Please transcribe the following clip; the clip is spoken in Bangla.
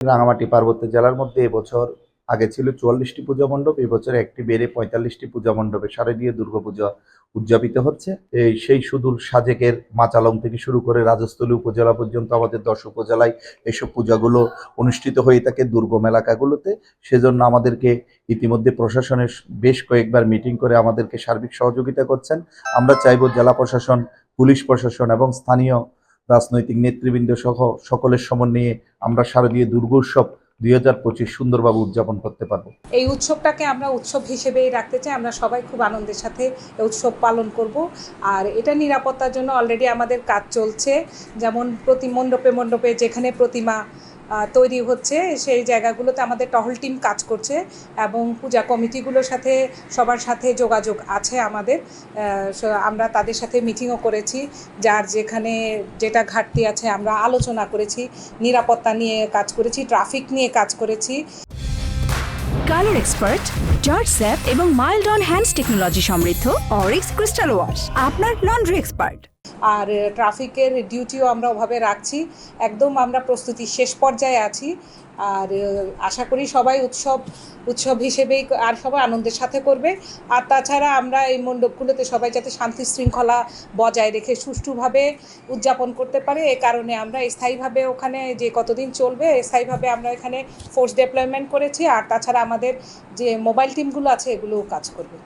রাঙামাটি পার্বত্য জেলার মধ্যে এবছর আগে ছিল ৪৪টি পূজা মণ্ডপ, এবছর একটি বেড়ে ৪৫টি পূজা মণ্ডপে শারদীয় দুর্গাপূজা উদযাপিত হচ্ছে। সেই সুদূর সাজেকের মাচালং থেকে শুরু করে রাজস্থলী উপজেলা পর্যন্ত আমাদের ১০ উপজেলায় এসব পূজাগুলো অনুষ্ঠিত হয়ে থাকে দুর্গম এলাকাগুলোতে। সেজন্য আমাদেরকে ইতিমধ্যে প্রশাসনের বেশ কয়েকবার মিটিং করে আমাদেরকে সার্বিক সহযোগিতা করছেন। আমরা চাইব জেলা প্রশাসন, পুলিশ প্রশাসন এবং স্থানীয় রাজনৈতিক নেতৃবৃন্দ সহ সকলের সমন্বয়ে আমরা শারদীয় দুর্গোৎসব ২০২৫ সুন্দরভাবে উদযাপন করতে পারবো। এই উৎসবটাকে আমরা উৎসব হিসেবেই রাখতে চাই। আমরা সবাই খুব আনন্দের সাথে এই উৎসব পালন করব। আর এটা নিরাপত্তার জন্য অলরেডি আমাদের কাজ চলছে। যেমন প্রতি মণ্ডপে মণ্ডপে যেখানে প্রতিমা তৈরি হচ্ছে সেই জায়গাগুলোতে আমাদের টহল টিম কাজ করছে এবং পূজা কমিটিগুলোর সাথে সবার সাথে যোগাযোগ আছে আমাদের। আমরা তাদের সাথে মিটিংও করেছি, যার যেখানে যেটা ঘাটতি আছে আমরা আলোচনা করেছি, নিরাপত্তা নিয়ে কাজ করেছি, ট্রাফিক নিয়ে কাজ করেছি। কালার এক্সপার্ট, জর্জ স্যাপ এবং মাইল্ড অন হ্যান্ডস টেকনোলজি সমৃদ্ধ অরিক্স ক্রিস্টাল ওয়াশ আপনার লন্ড্রি এক্সপার্ট। আর ট্রাফিকের ডিউটিও আমরা ওভাবে রাখছি। একদম আমরা প্রস্তুতি শেষ পর্যায়ে আছি। আর আশা করি সবাই উৎসব হিসেবেই আর সবাই আনন্দের সাথে করবে। আর তাছাড়া আমরা এই মণ্ডপগুলোতে সবাই যাতে শান্তি শৃঙ্খলা বজায় রেখে সুষ্ঠুভাবে উদযাপন করতে পারে, এ কারণে আমরা স্থায়ীভাবে ওখানে যে কতদিন চলবে স্থায়ীভাবে আমরা এখানে ফোর্স ডেপ্লয়মেন্ট করেছি। আর তাছাড়া আমাদের যে মোবাইল টিমগুলো আছে এগুলোও কাজ করবে।